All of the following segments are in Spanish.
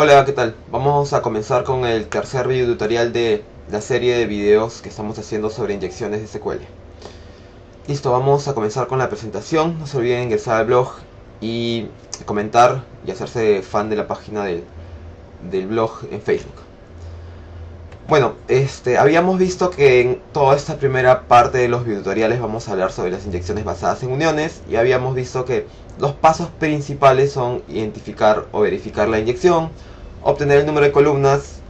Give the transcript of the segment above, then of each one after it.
Hola, ¿qué tal? Vamos a comenzar con el tercer video tutorial de la serie de videos que estamos haciendo sobre inyecciones de SQL. Listo, vamos a comenzar con la presentación. No se olviden ingresar al blog y comentar y hacerse fan de la página del blog en Facebook. Bueno, habíamos visto que en toda esta primera parte de los videotutoriales vamos a hablar sobre las inyecciones basadas en uniones y habíamos visto que los pasos principales son identificar o verificar la inyección, obtener el número de columnas,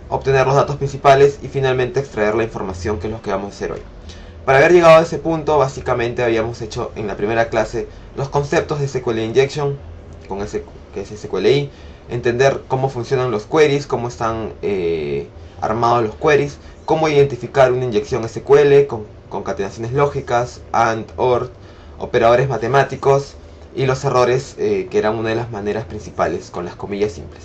obtener los datos principales y finalmente extraer la información, que es lo que vamos a hacer hoy. Para haber llegado a ese punto, básicamente habíamos hecho en la primera clase los conceptos de SQL Injection, que es SQLi, entender cómo funcionan los queries, cómo están armados los queries, cómo identificar una inyección SQL con concatenaciones lógicas, AND, OR, operadores matemáticos y los errores, que eran una de las maneras principales con las comillas simples.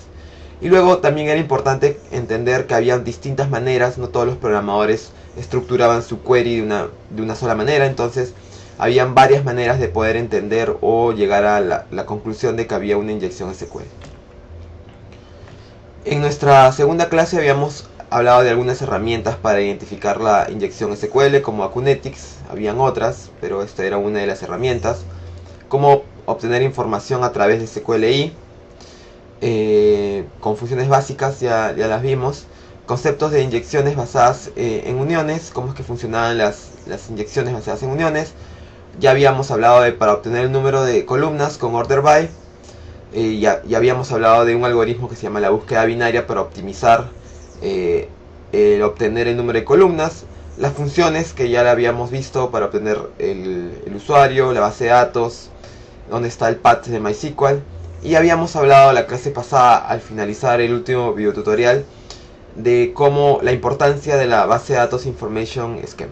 Y luego también era importante entender que había distintas maneras, no todos los programadores estructuraban su query de una sola manera, entonces habían varias maneras de poder entender o llegar a la conclusión de que había una inyección SQL. En nuestra segunda clase habíamos hablado de algunas herramientas para identificar la inyección SQL, como Acunetics. Habían otras, pero esta era una de las herramientas. Cómo obtener información a través de SQLi, con funciones básicas ya las vimos. Conceptos de inyecciones basadas en uniones, cómo es que funcionaban las inyecciones basadas en uniones. Ya habíamos hablado de para obtener el número de columnas con order by. Ya habíamos hablado de un algoritmo que se llama la búsqueda binaria para optimizar el obtener el número de columnas. Las funciones que ya la habíamos visto para obtener el usuario, la base de datos, donde está el path de MySQL. Y habíamos hablado la clase pasada, al finalizar el último video tutorial, de cómo la importancia de la base de datos Information Scheme.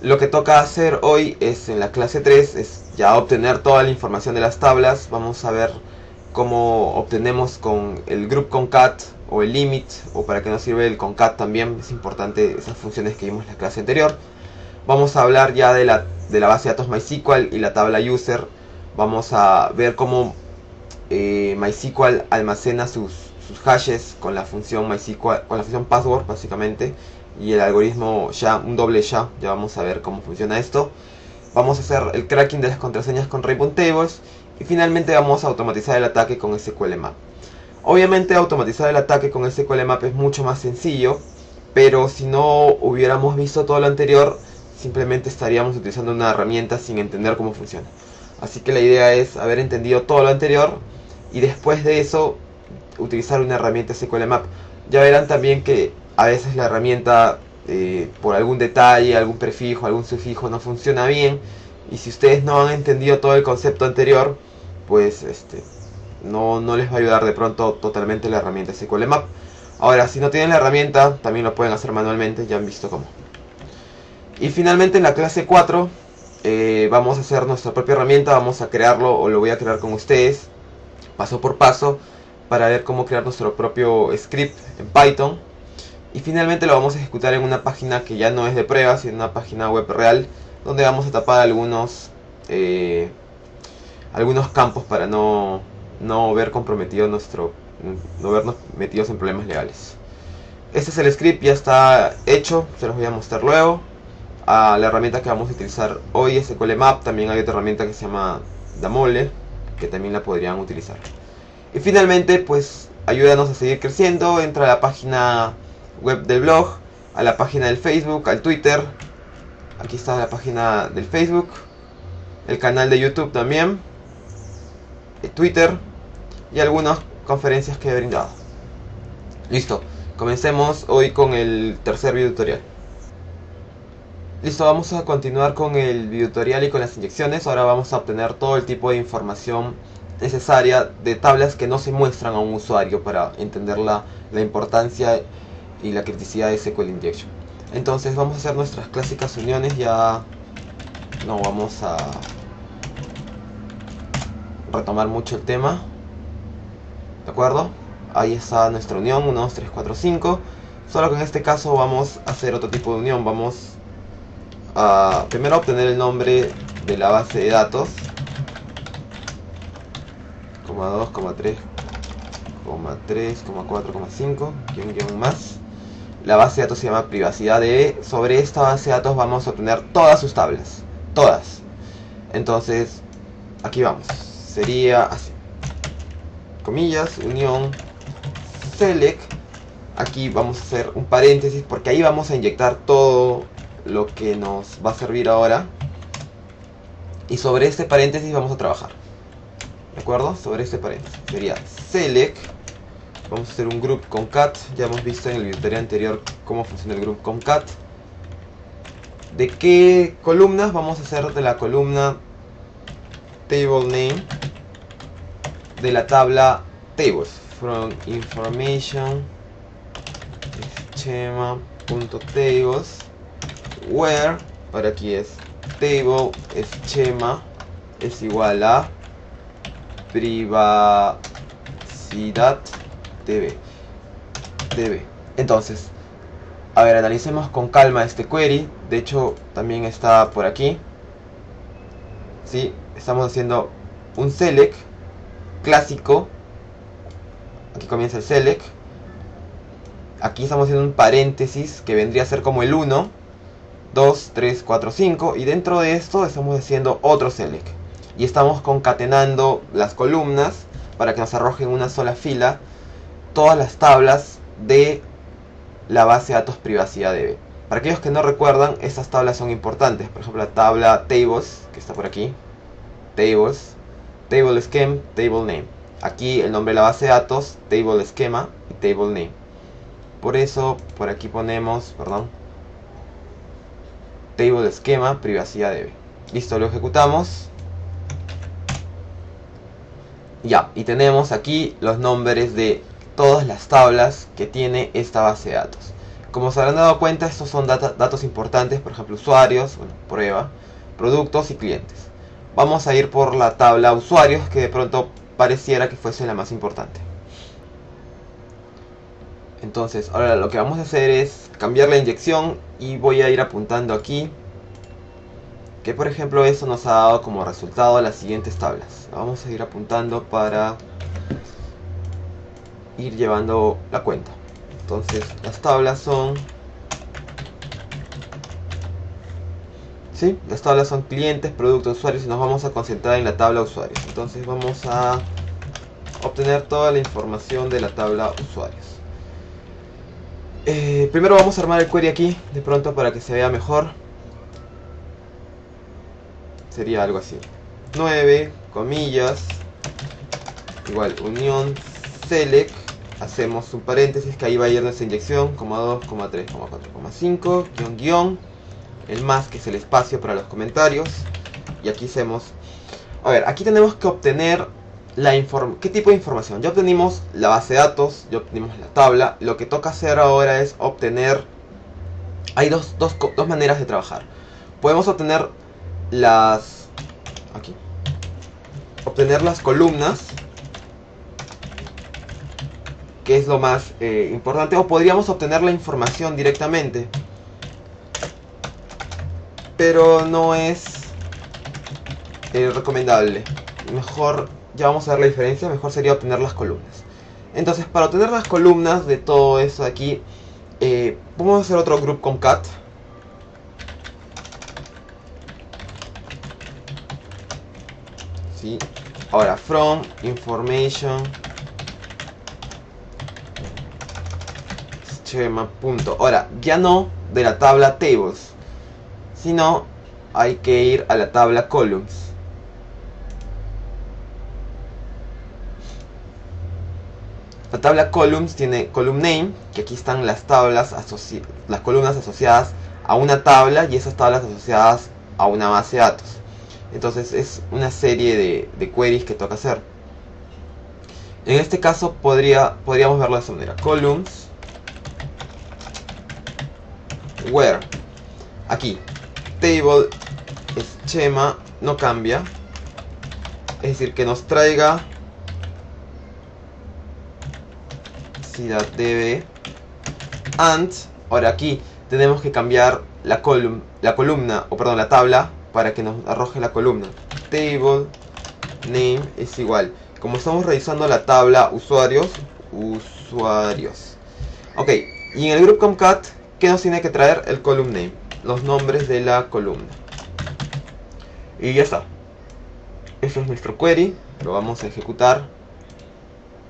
Lo que toca hacer hoy es, en la clase 3, es ya obtener toda la información de las tablas. Vamos a ver cómo obtenemos con el group concat o el limit, o para qué nos sirve el concat también. Es importante esas funciones que vimos en la clase anterior. Vamos a hablar ya de la base de datos MySQL y la tabla user. Vamos a ver cómo MySQL almacena sus hashes con la función MySQL, con la función password básicamente, y el algoritmo SHA, un doble SHA. Ya vamos a ver cómo funciona esto. Vamos a hacer el cracking de las contraseñas con Rainbow Tables y finalmente vamos a automatizar el ataque con SQLmap. Obviamente automatizar el ataque con SQLmap es mucho más sencillo, pero si no hubiéramos visto todo lo anterior, simplemente estaríamos utilizando una herramienta sin entender cómo funciona. Así que la idea es haber entendido todo lo anterior y después de eso utilizar una herramienta SQLmap. Ya verán también que a veces la herramienta, por algún detalle, algún prefijo, algún sufijo no funciona bien, y si ustedes no han entendido todo el concepto anterior, pues no les va a ayudar de pronto totalmente la herramienta SQLmap. Ahora, si no tienen la herramienta, también lo pueden hacer manualmente, ya han visto cómo. Y finalmente en la clase 4 vamos a hacer nuestra propia herramienta. Vamos a crearlo, o lo voy a crear con ustedes paso por paso, para ver cómo crear nuestro propio script en Python. Y finalmente lo vamos a ejecutar en una página que ya no es de pruebas, sino una página web real, donde vamos a tapar algunos campos para no ver comprometido no vernos metidos en problemas legales. Este es el script, ya está hecho, se los voy a mostrar luego. La herramienta que vamos a utilizar hoy es SQLmap. También hay otra herramienta que se llama Damole, que también la podrían utilizar. Y finalmente, pues ayúdanos a seguir creciendo. Entra a la página web del blog, a la página del Facebook, al Twitter. Aquí está la página del Facebook, el canal de YouTube también, el Twitter y algunas conferencias que he brindado. Listo, comencemos hoy con el tercer video tutorial. Listo, vamos a continuar con el video tutorial y con las inyecciones. Ahora vamos a obtener todo el tipo de información necesaria de tablas que no se muestran a un usuario para entender la importancia y la criticidad de SQL Injection. Entonces vamos a hacer nuestras clásicas uniones. Ya no vamos a retomar mucho el tema, ¿de acuerdo? Ahí está nuestra unión, 1, 2, 3, 4, 5. Solo que en este caso vamos a hacer otro tipo de unión. Vamos a primero obtener el nombre de la base de datos, 2, 3, 3,4,5, guión más. La base de datos se llama privacidad de. Sobre esta base de datos vamos a obtener todas sus tablas, todas. Entonces, aquí vamos, sería así, comillas, unión, select. Aquí vamos a hacer un paréntesis porque ahí vamos a inyectar todo lo que nos va a servir ahora. Y sobre este paréntesis vamos a trabajar. ¿De acuerdo? Sobre este paréntesis sería select. Vamos a hacer un group concat. Ya hemos visto en el video anterior cómo funciona el group concat. ¿De qué columnas? Vamos a hacer de la columna table name de la tabla tables. From information schema.tables where, para aquí es table schema es igual a privacidad db. Entonces, a ver, analicemos con calma este query. De hecho, también está por aquí. ¿Sí? Estamos haciendo un select clásico. Aquí comienza el select. Aquí estamos haciendo un paréntesis que vendría a ser como el 1, 2, 3, 4, 5. Y dentro de esto estamos haciendo otro select. Y estamos concatenando las columnas para que nos arrojen una sola fila todas las tablas de la base de datos privacidad DB. Para aquellos que no recuerdan, estas tablas son importantes. Por ejemplo, la tabla tables, que está por aquí. Tables, table scheme, table name. Aquí el nombre de la base de datos, table schema y table name. Por eso, por aquí ponemos, table schema privacidad DB. Listo, lo ejecutamos. Ya, y tenemos aquí los nombres de todas las tablas que tiene esta base de datos. Como se habrán dado cuenta, estos son datos importantes, por ejemplo, usuarios, prueba, productos y clientes. Vamos a ir por la tabla usuarios, que de pronto pareciera que fuese la más importante. Entonces, ahora lo que vamos a hacer es cambiar la inyección y voy a ir apuntando aquí que, por ejemplo, eso nos ha dado como resultado las siguientes tablas. Vamos a ir apuntando para ir llevando la cuenta. Entonces, las tablas son... ¿sí? Las tablas son clientes, productos, usuarios, y nos vamos a concentrar en la tabla usuarios. Entonces vamos a obtener toda la información de la tabla usuarios. Primero vamos a armar el query aquí, de pronto, para que se vea mejor. Sería algo así. 9, comillas, igual, unión, select. Hacemos un paréntesis que ahí va a ir nuestra inyección, 2, 3, 4, 5, guión, el más, que es el espacio para los comentarios. Y aquí hacemos... a ver, aquí tenemos que obtener ¿qué tipo de información? Ya obtenimos la base de datos, ya obtenimos la tabla. Lo que toca hacer ahora es obtener... hay dos maneras de trabajar. Podemos obtener obtener las columnas, que es lo más importante, o podríamos obtener la información directamente, pero no es recomendable. Mejor, ya vamos a ver la diferencia, mejor sería obtener las columnas. Entonces, para obtener las columnas de todo eso de aquí, vamos a hacer otro group concat. ¿Sí? Ahora, from information schema. Ahora, ya no de la tabla tables, sino hay que ir a la tabla columns. La tabla columns tiene column name, que aquí están las tablas las columnas asociadas a una tabla y esas tablas asociadas a una base de datos. Entonces es una serie de queries que toca hacer. En este caso podríamos verlo de esta manera. Columns where, aquí table schema no cambia, es decir, que nos traiga db and. Ahora aquí tenemos que cambiar la tabla para que nos arroje la columna. Table name es igual, como estamos revisando la tabla usuarios, usuarios. Ok, y en el group concat, ¿qué nos tiene que traer? El column name, los nombres de la columna. Y ya está. Eso es nuestro query. Lo vamos a ejecutar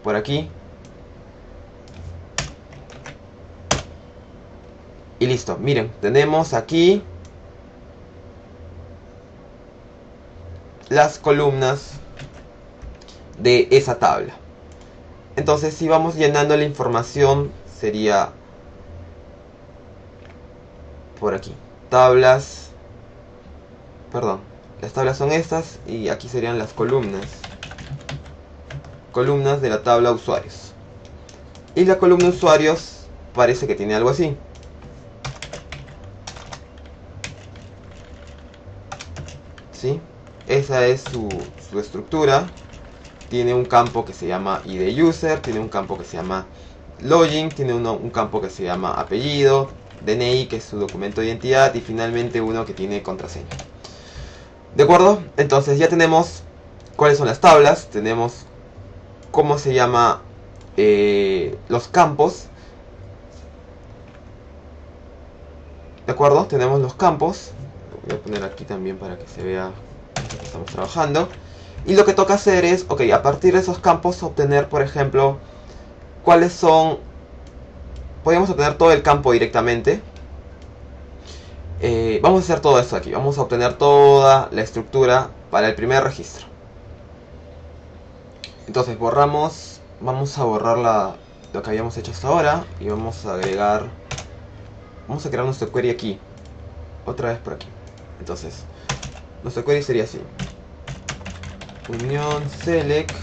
por aquí. Y listo, miren, tenemos aquí las columnas de esa tabla. Entonces, si vamos llenando la información, sería por aquí. Tablas. Perdón, las tablas son estas y aquí serían las columnas. Columnas de la tabla usuarios. Y la columna usuarios parece que tiene algo así. ¿Sí? Esa es su estructura. Tiene un campo que se llama ID user, tiene un campo que se llama login, tiene un campo que se llama apellido, DNI, que es su documento de identidad, y finalmente uno que tiene contraseña. ¿De acuerdo? Entonces ya tenemos cuáles son las tablas, tenemos cómo se llama los campos. ¿De acuerdo? Tenemos los campos. Lo voy a poner aquí también para que se vea que estamos trabajando. Y lo que toca hacer es, ok, a partir de esos campos obtener, por ejemplo, cuáles son... Podríamos obtener todo el campo directamente. Vamos a hacer todo esto aquí. Vamos a obtener toda la estructura para el primer registro. Entonces borramos, vamos a borrar lo que habíamos hecho hasta ahora. Y vamos a agregar... Vamos a crear nuestro query aquí. Otra vez por aquí. Entonces, nuestro query sería así. Unión select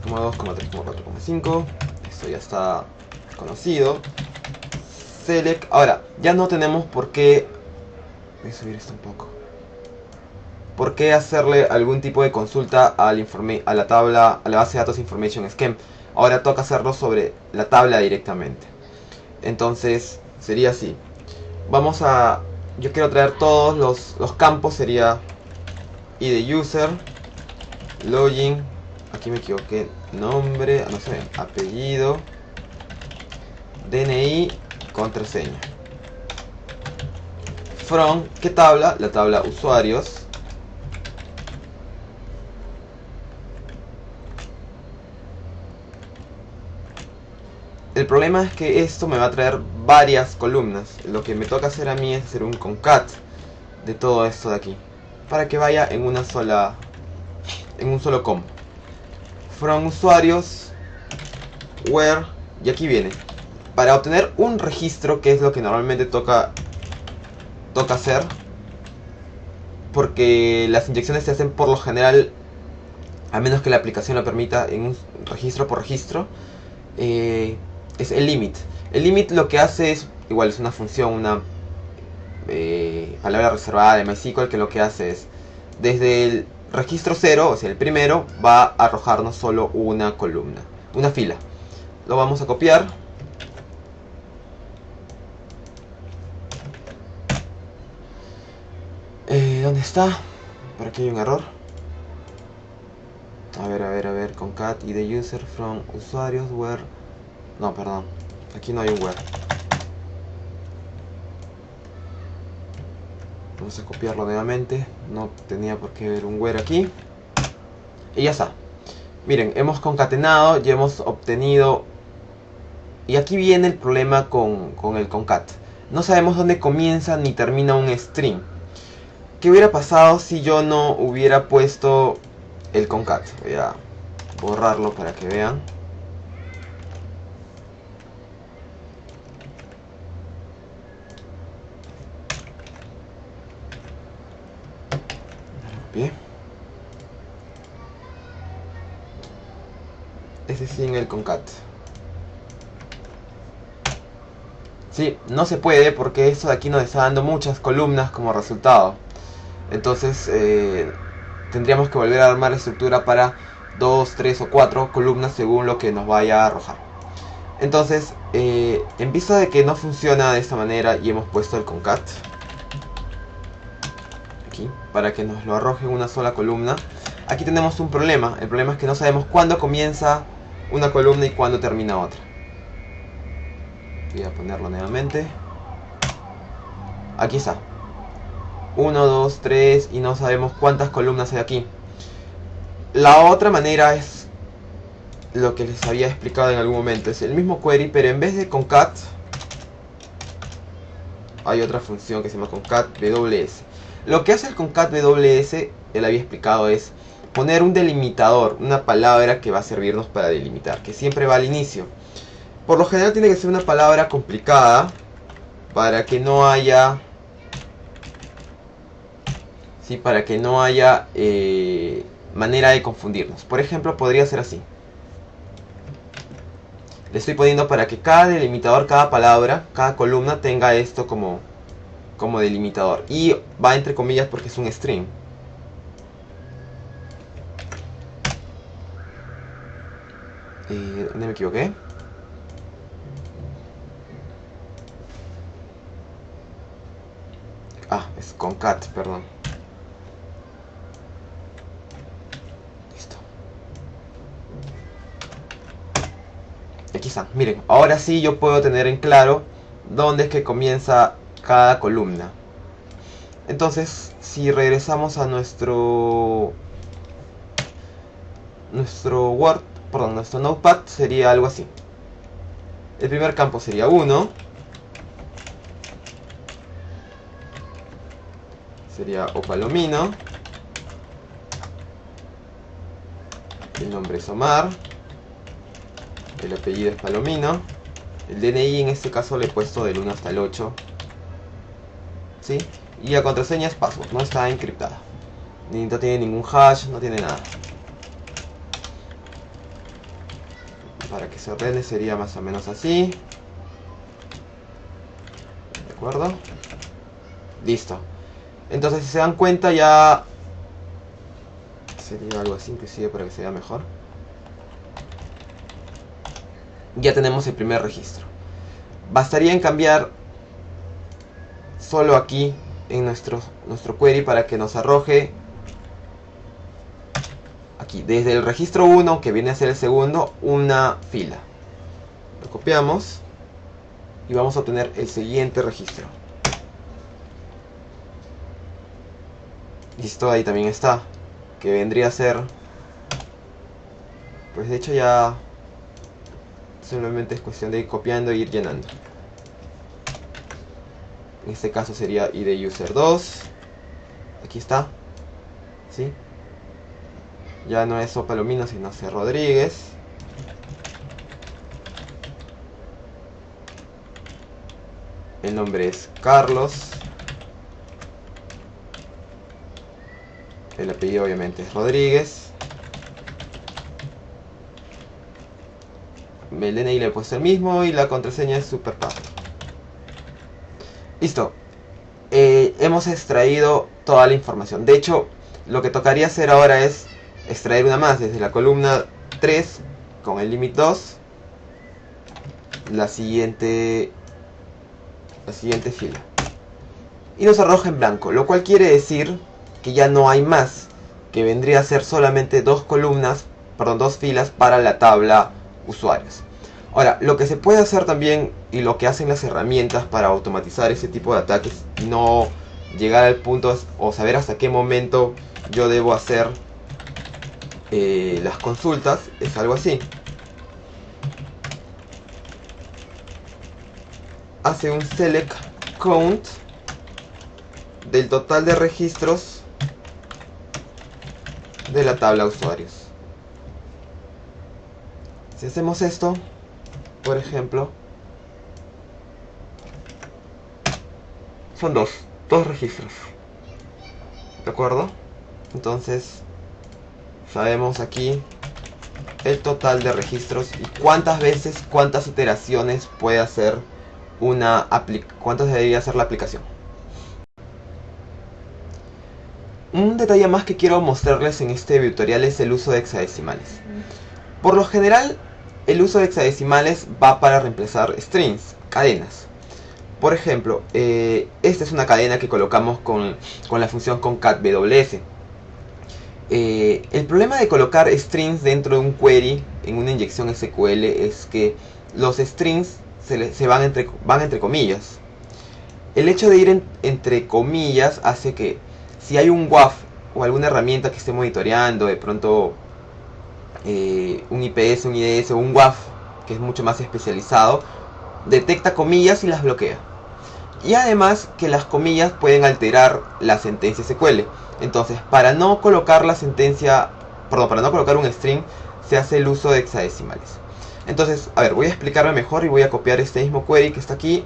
2,3,4,5. Esto ya está conocido. Select. Ahora, ya no tenemos por qué... Voy a subir esto un poco. ¿Por qué hacerle algún tipo de consulta a la tabla, a la base de datos information scheme? Ahora toca hacerlo sobre la tabla directamente. Entonces, sería así. Vamos a... Yo quiero traer todos los campos. Sería ID user, login, aquí me equivoqué, nombre, no sé, apellido, DNI, contraseña. From, ¿qué tabla? La tabla usuarios. El problema es que esto me va a traer varias columnas. Lo que me toca hacer a mí es hacer un concat de todo esto de aquí, para que vaya en una sola, en un solo combo. From usuarios, where, y aquí viene. Para obtener un registro, que es lo que normalmente toca hacer, porque las inyecciones se hacen por lo general, a menos que la aplicación lo permita, en un registro por registro, es el limit. El limit lo que hace es, igual es una función, una palabra reservada de MySQL, que lo que hace es, desde el registro 0, o sea el primero, va a arrojarnos solo una columna, una fila. Lo vamos a copiar. ¿Dónde está? Por aquí hay un error. A ver, concat id user from usuarios where... No, perdón, aquí no hay un where. Vamos a copiarlo nuevamente. No tenía por qué haber un where aquí. Y ya está. Miren, hemos concatenado y hemos obtenido... Y aquí viene el problema con el concat. No sabemos dónde comienza ni termina un string. ¿Qué hubiera pasado si yo no hubiera puesto el concat? Voy a borrarlo para que vean. Bien. Ese sin el concat. Sí, no se puede porque esto de aquí nos está dando muchas columnas como resultado. Entonces tendríamos que volver a armar la estructura para 2, 3 o 4 columnas según lo que nos vaya a arrojar. Entonces, en vista de que no funciona de esta manera y hemos puesto el concat aquí para que nos lo arroje en una sola columna, aquí tenemos un problema. El problema es que no sabemos cuándo comienza una columna y cuándo termina otra. Voy a ponerlo nuevamente. Aquí está. 1, 2, 3 y no sabemos cuántas columnas hay aquí. La otra manera es lo que les había explicado en algún momento. Es el mismo query, pero en vez de concat hay otra función que se llama concat-ws. Lo que hace el concat-ws, él había explicado, es poner un delimitador, una palabra que va a servirnos para delimitar, que siempre va al inicio. Por lo general tiene que ser una palabra complicada para que no haya... ¿sí? Para que no haya manera de confundirnos. Por ejemplo, podría ser así. Le estoy poniendo para que cada delimitador, cada palabra, cada columna tenga esto como delimitador. Y va entre comillas porque es un string. ¿Dónde me equivoqué? Ah, es concat, perdón. Listo. Aquí está, miren, ahora sí yo puedo tener en claro dónde es que comienza cada columna. Entonces, si regresamos a nuestro Word, perdón, nuestro Notepad, sería algo así. El primer campo sería 1. Sería Opalomino. El nombre es Omar. El apellido es Palomino. El DNI en este caso le he puesto del 1 hasta el 8. ¿Sí? Y la contraseña es password, no está encriptada. No tiene ningún hash, no tiene nada. Para que se ordene sería más o menos así. ¿De acuerdo? Listo. Entonces, si se dan cuenta, ya sería algo así, inclusive para que se vea mejor. Ya tenemos el primer registro. Bastaría en cambiar solo aquí en nuestro query para que nos arroje aquí, desde el registro 1, que viene a ser el segundo, una fila. Lo copiamos y vamos a obtener el siguiente registro. Listo, ahí también está, que vendría a ser, pues de hecho ya simplemente es cuestión de ir copiando e ir llenando. En este caso sería id user 2. Aquí está, ¿sí? Ya no es Opalomino sino C. Rodríguez. El nombre es Carlos. El apellido obviamente es Rodríguez. El DNI le he puesto el mismo y la contraseña es superpasto. Listo. Hemos extraído toda la información. De hecho, lo que tocaría hacer ahora es extraer una más desde la columna 3 con el limit 2. La siguiente fila. Y nos arroja en blanco, lo cual quiere decir que ya no hay más, que vendría a ser solamente dos filas para la tabla usuarios. Ahora, lo que se puede hacer también, y lo que hacen las herramientas para automatizar ese tipo de ataques y no llegar al punto o saber hasta qué momento yo debo hacer las consultas, es algo así. Hace un select count del total de registros de la tabla usuarios. Si hacemos esto, por ejemplo, son dos registros, ¿de acuerdo? Entonces sabemos aquí el total de registros y cuántas iteraciones puede hacer cuántas debería hacer la aplicación. Un detalle más que quiero mostrarles en este tutorial es el uso de hexadecimales. Por lo general, el uso de hexadecimales va para reemplazar strings, cadenas. Por ejemplo, esta es una cadena que colocamos con la función concat-ws. El problema de colocar strings dentro de un query en una inyección SQL es que los strings van entre comillas. El hecho de ir entre comillas hace que si hay un WAF o alguna herramienta que esté monitoreando, de pronto un IPS, un IDS o un WAF que es mucho más especializado, detecta comillas y las bloquea. Y además que las comillas pueden alterar la sentencia SQL. Entonces, para no colocar para no colocar un string, se hace el uso de hexadecimales. Entonces, a ver, voy a explicarme mejor y voy a copiar este mismo query que está aquí.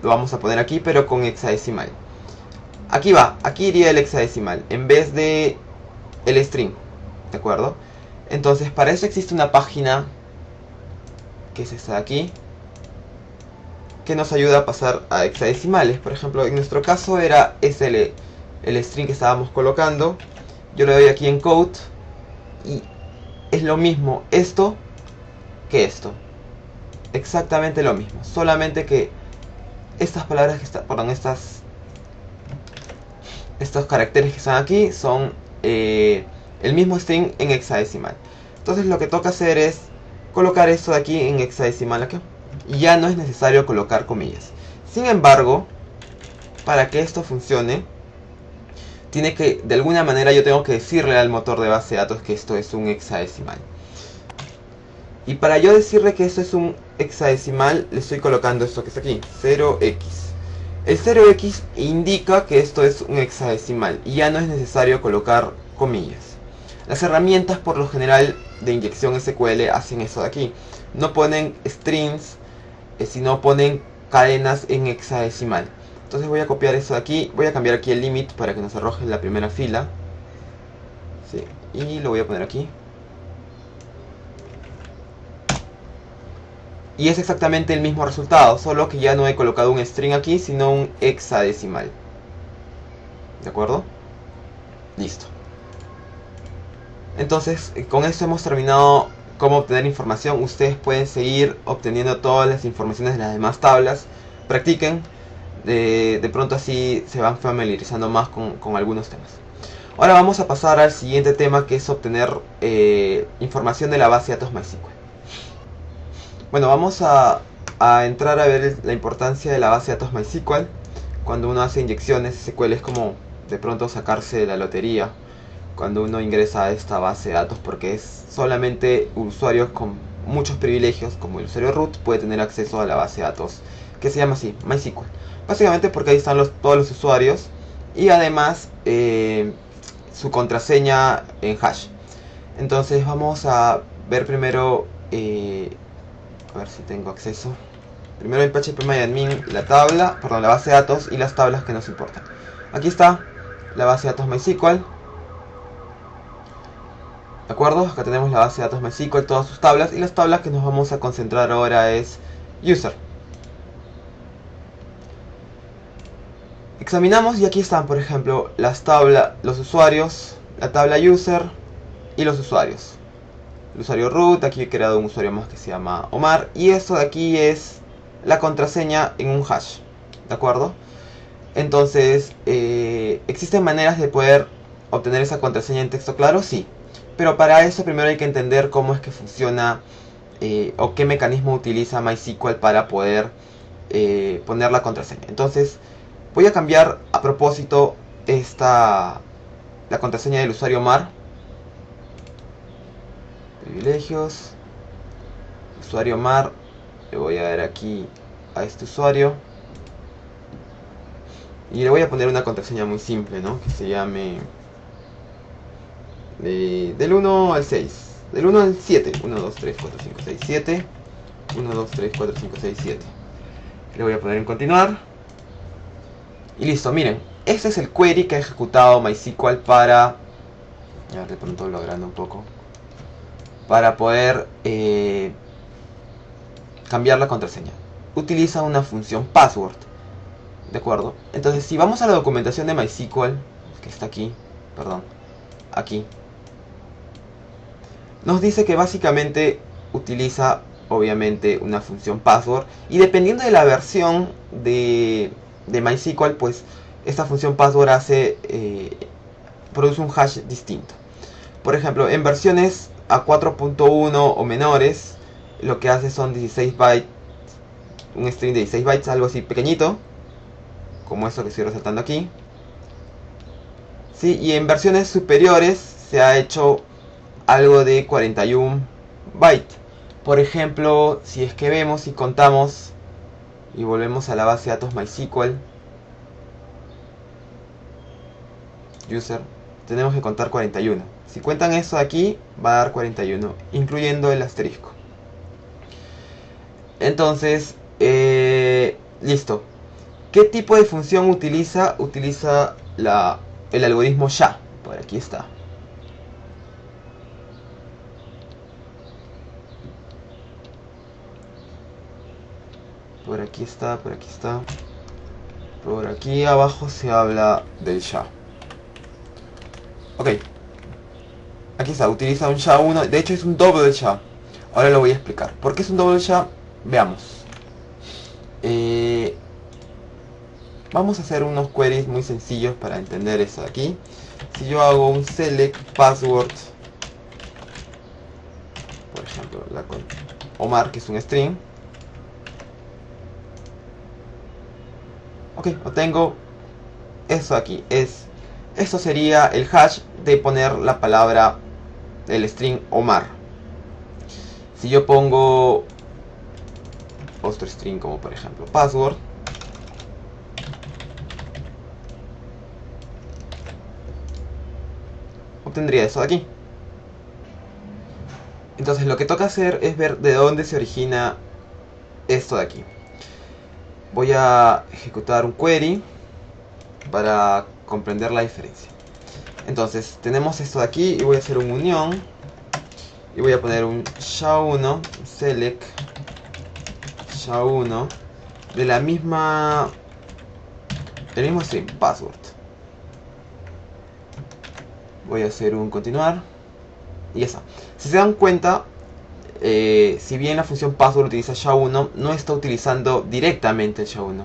Lo vamos a poner aquí, pero con hexadecimal. Aquí iría el hexadecimal en vez de el string, ¿de acuerdo? Entonces, para eso existe una página, que es esta de aquí, que nos ayuda a pasar a hexadecimales. Por ejemplo, en nuestro caso era el string que estábamos colocando. Yo le doy aquí en code y es lo mismo esto que esto. Exactamente lo mismo, solamente que estas palabras que están, perdón, estos caracteres que están aquí son el mismo string en hexadecimal. Entonces lo que toca hacer es colocar esto de aquí en hexadecimal acá. Y ya no es necesario colocar comillas. Sin embargo, para que esto funcione, de alguna manera yo tengo que decirle al motor de base de datos que esto es un hexadecimal. Y para yo decirle que esto es un hexadecimal, le estoy colocando esto que está aquí, 0x. El 0x indica que esto es un hexadecimal y ya no es necesario colocar comillas. Las herramientas por lo general de inyección SQL hacen eso de aquí. No ponen strings, sino ponen cadenas en hexadecimal. Entonces voy a copiar esto de aquí, voy a cambiar aquí el limit para que nos arroje en la primera fila. Sí, y lo voy a poner aquí. Y es exactamente el mismo resultado, solo que ya no he colocado un string aquí, sino un hexadecimal. ¿De acuerdo? Listo. Entonces, con esto hemos terminado cómo obtener información. Ustedes pueden seguir obteniendo todas las informaciones de las demás tablas. Practiquen. De pronto así se van familiarizando más con algunos temas. Ahora vamos a pasar al siguiente tema, que es obtener información de la base de datos MySQL. Bueno, vamos a entrar a ver la importancia de la base de datos MySQL. Cuando uno hace inyecciones SQL es como de pronto sacarse de la lotería cuando uno ingresa a esta base de datos, porque es solamente usuarios con muchos privilegios, como el usuario root, puede tener acceso a la base de datos, que se llama así, MySQL. Básicamente porque ahí están todos los usuarios y además su contraseña en hash. Entonces vamos a ver primero, a ver si tengo acceso. Primero en phpMyAdmin la base de datos y las tablas que nos importan. Aquí está la base de datos MySQL. ¿De acuerdo? Acá tenemos la base de datos MySQL, todas sus tablas, y las tablas que nos vamos a concentrar ahora es user. Examinamos y aquí están, por ejemplo, los usuarios, la tabla user y los usuarios. El usuario root, aquí he creado un usuario más que se llama Omar, y esto de aquí es la contraseña en un hash. ¿De acuerdo? Entonces, ¿existen maneras de poder obtener esa contraseña en texto claro? Sí. Pero para eso primero hay que entender cómo es que funciona o qué mecanismo utiliza MySQL para poder poner la contraseña. Entonces voy a cambiar a propósito la contraseña del usuario Omar. Privilegios. Usuario Omar. Le voy a dar aquí a este usuario. Y le voy a poner una contraseña muy simple, ¿no? Que se llame... del 1 al 6. Del 1 al 7. 1, 2, 3, 4, 5, 6, 7. 1, 2, 3, 4, 5, 6, 7. Le voy a poner en continuar. Y listo, miren. Este es el query que ha ejecutado MySQL para... Ya de pronto logrando un poco. Para poder cambiar la contraseña. Utiliza una función password. ¿De acuerdo? Entonces si vamos a la documentación de MySQL, que está aquí, perdón, aquí, nos dice que básicamente utiliza obviamente una función password, y dependiendo de la versión de MySQL, pues esta función password produce un hash distinto. Por ejemplo, en versiones a 4.1 o menores, lo que hace son 16 bytes, un string de 16 bytes, algo así pequeñito, como eso que estoy resaltando aquí. ¿Sí? Y en versiones superiores se ha hecho algo de 41 bytes. Por ejemplo, si es que vemos y contamos y volvemos a la base de datos MySQL user, tenemos que contar 41. Si cuentan eso de aquí, va a dar 41, incluyendo el asterisco. Entonces, listo. ¿Qué tipo de función utiliza? Utiliza el algoritmo SHA. Por aquí está. Por aquí está, por aquí está. Por aquí abajo se habla del SHA. Ok. Aquí está, utiliza un SHA-1. De hecho es un doble SHA. Ahora lo voy a explicar. ¿Por qué es un doble SHA? Veamos. Vamos a hacer unos queries muy sencillos para entender eso de aquí. Si yo hago un select password, por ejemplo, Omar, que es un string. Ok, obtengo eso aquí. Esto sería el hash de poner la palabra del string Omar. Si yo pongo otro string como por ejemplo password, obtendría eso de aquí. Entonces lo que toca hacer es ver de dónde se origina esto de aquí. Voy a ejecutar un query para comprender la diferencia. Entonces tenemos esto de aquí y voy a hacer un unión y voy a poner un SHA-1 select SHA-1 de la misma, el mismo string password. Voy a hacer un continuar y ya está. Si se dan cuenta, si bien la función password utiliza SHA-1, no está utilizando directamente el SHA-1.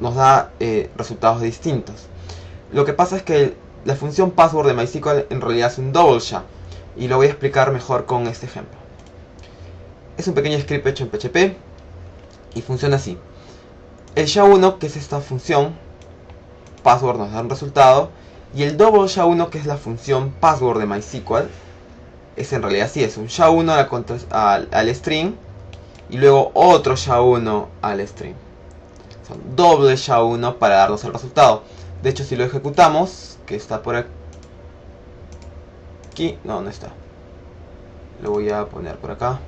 Nos da resultados distintos. Lo que pasa es que la función password de MySQL en realidad es un double SHA. Y lo voy a explicar mejor con este ejemplo. Es un pequeño script hecho en PHP y funciona así. El SHA-1, que es esta función password, nos da un resultado. Y el double SHA-1, que es la función password de MySQL, es en realidad así, es un SHA-1 al string y luego otro SHA-1 al string. Son doble SHA-1 para darnos el resultado. De hecho, si lo ejecutamos, que está por aquí, no está. Lo voy a poner por acá.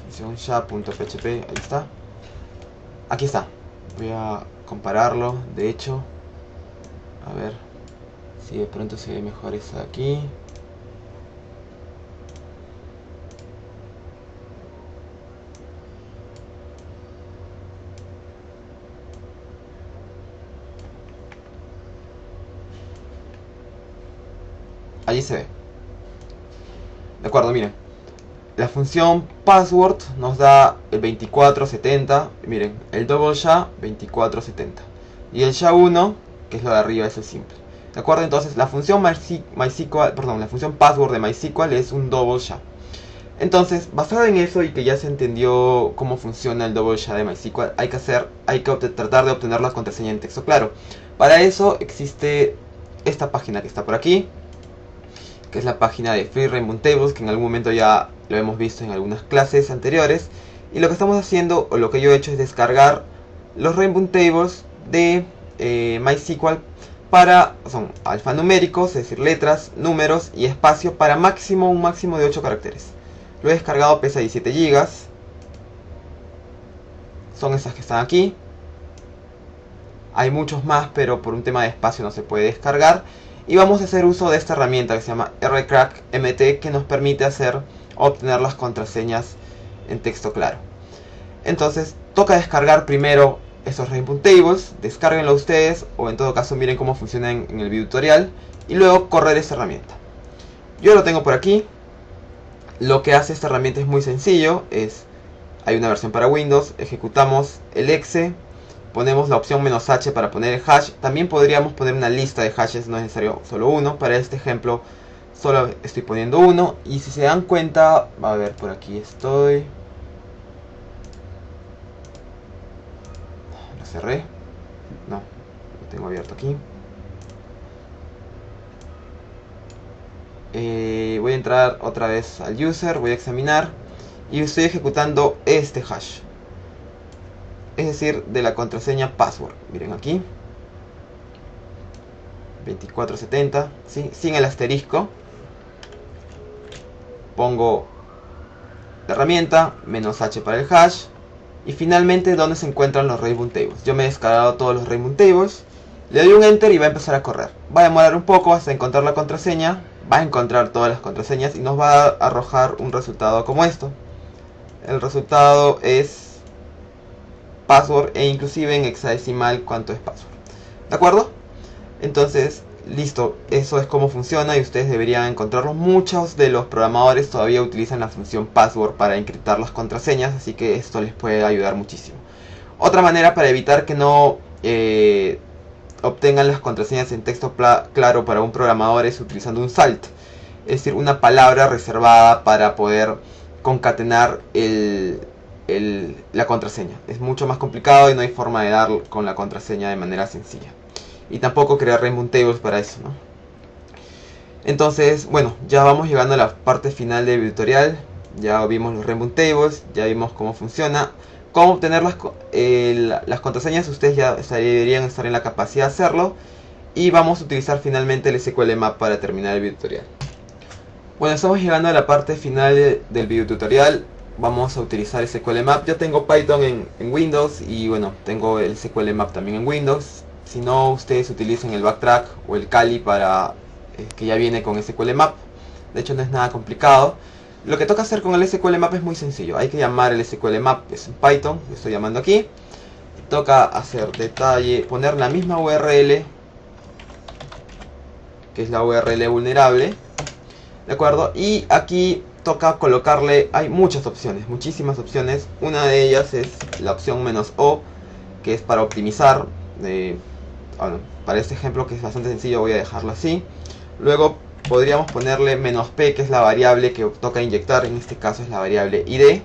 Función SHA.php, ahí está. Aquí está. Voy a compararlo, de hecho. A ver si de pronto se ve mejor eso de aquí. Allí se ve. De acuerdo, miren. La función password nos da el 2470. Miren, el double SHA 2470. Y el SHA-1, que es lo de arriba, es el simple. ¿De acuerdo? Entonces la función la función password de MySQL es un double SHA. Entonces, basado en eso y que ya se entendió cómo funciona el double SHA de MySQL, hay que tratar de obtener la contraseña en texto claro. Para eso existe esta página que está por aquí, que es la página de Free Rainbow Tables, que en algún momento ya lo hemos visto en algunas clases anteriores. Y lo que estamos haciendo, o lo que yo he hecho, es descargar los Rainbow Tables de MySQL son alfanuméricos, es decir, letras, números y espacio para un máximo de 8 caracteres. Lo he descargado, pesa 17 GB. Son esas que están aquí. Hay muchos más, pero por un tema de espacio no se puede descargar. Y vamos a hacer uso de esta herramienta que se llama rcrack-mt, que nos permite obtener las contraseñas en texto claro. Entonces, toca descargar primero estos Rainbow Tables, descárguenlo ustedes, o en todo caso miren cómo funciona en el video tutorial, y luego correr esta herramienta. Yo lo tengo por aquí. Lo que hace esta herramienta es muy sencillo, hay una versión para Windows, ejecutamos el exe, ponemos la opción "-h" para poner el hash. También podríamos poner una lista de hashes, no es necesario solo uno. Para este ejemplo solo estoy poniendo uno. Y si se dan cuenta, a ver, por aquí estoy. Lo cerré. No, lo tengo abierto aquí. Voy a entrar otra vez al user, voy a examinar y estoy ejecutando este hash, es decir, de la contraseña password. Miren aquí, 2470, ¿sí? Sin el asterisco. Pongo la herramienta "-h" para el hash. Y finalmente, ¿dónde se encuentran los Rainbow Tables? Yo me he descargado todos los Rainbow Tables. Le doy un enter y va a empezar a correr. Va a demorar un poco hasta encontrar la contraseña. Va a encontrar todas las contraseñas y nos va a arrojar un resultado como esto. El resultado es password e inclusive en hexadecimal cuánto es password. ¿De acuerdo? Entonces, listo. Eso es como funciona y ustedes deberían encontrarlo. Muchos de los programadores todavía utilizan la función password para encriptar las contraseñas, así que esto les puede ayudar muchísimo. Otra manera para evitar que no obtengan las contraseñas en texto claro para un programador es utilizando un salt, es decir, una palabra reservada para poder concatenar la contraseña. Es mucho más complicado y no hay forma de dar con la contraseña de manera sencilla. Y tampoco crear Rainbow Tables para eso, ¿no? Entonces, bueno, ya vamos llegando a la parte final del tutorial. Ya vimos los Rainbow Tables, ya vimos cómo funciona. Cómo obtener las contraseñas, ustedes ya deberían estar en la capacidad de hacerlo. Y vamos a utilizar finalmente el SQL Map para terminar el video tutorial. Bueno, estamos llegando a la parte final del video tutorial. Vamos a utilizar SQL Map. Yo tengo Python en Windows y bueno, tengo el SQL Map también en Windows. Si no, ustedes utilicen el Backtrack o el Kali para que ya viene con SQL Map. De hecho, no es nada complicado. Lo que toca hacer con el SQL Map es muy sencillo. Hay que llamar el SQL Map, es en Python, lo estoy llamando aquí. Toca hacer detalle, poner la misma URL, que es la URL vulnerable, ¿de acuerdo? Y aquí toca colocarle, hay muchas opciones, muchísimas opciones. Una de ellas es la opción "-o", que es para optimizar. Bueno, para este ejemplo, que es bastante sencillo, voy a dejarlo así. Luego podríamos ponerle "-p", que es la variable que toca inyectar, en este caso es la variable id.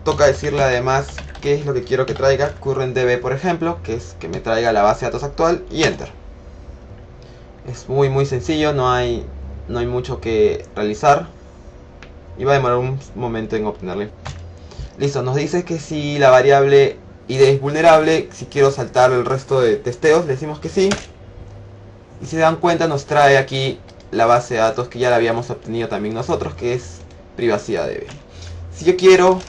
Toca decirle además qué es lo que quiero que traiga, currentDB por ejemplo, que es que me traiga la base de datos actual, y enter. Es muy sencillo, no hay mucho que realizar y va a demorar un momento en obtenerle. Listo, nos dice que si la variable id es vulnerable, si quiero saltar el resto de testeos, le decimos que sí. Y si se dan cuenta, nos trae aquí la base de datos que ya la habíamos obtenido también nosotros, que es privacidad.db. Si yo quiero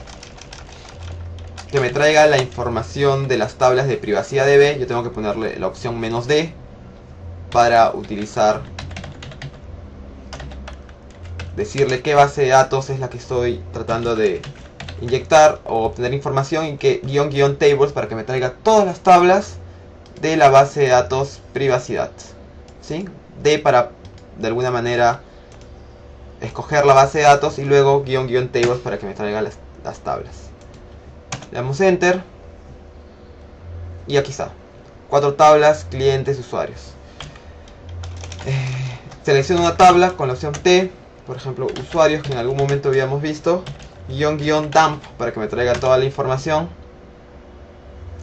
que me traiga la información de las tablas de privacidad.db, yo tengo que ponerle la opción "-d para utilizar, decirle qué base de datos es la que estoy tratando de inyectar o obtener información, y que --tables para que me traiga todas las tablas de la base de datos privacidad. ¿Sí? D para de alguna manera escoger la base de datos, y luego --tables para que me traiga las tablas. Le damos enter y aquí está, 4 tablas, clientes, usuarios. Selecciono una tabla con la opción T, por ejemplo usuarios, que en algún momento habíamos visto, --dump para que me traiga toda la información,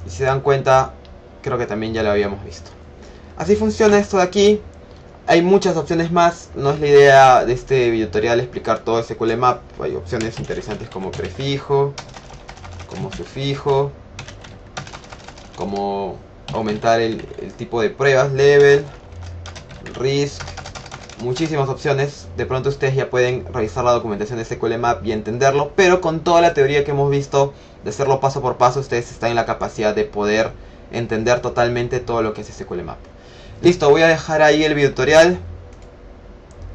y si se dan cuenta, creo que también ya lo habíamos visto. Así funciona esto de aquí. Hay muchas opciones más, no es la idea de este video tutorial explicar todo SQL Map. Hay opciones interesantes como prefijo, como sufijo, como aumentar el tipo de pruebas, level, risk, muchísimas opciones. De pronto ustedes ya pueden revisar la documentación de SQL Map y entenderlo, pero con toda la teoría que hemos visto, de hacerlo paso por paso, ustedes están en la capacidad de poder entender totalmente todo lo que es SQL Map. Listo, voy a dejar ahí el video tutorial.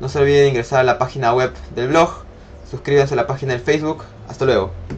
No se olviden de ingresar a la página web del blog, suscríbanse a la página del Facebook. Hasta luego.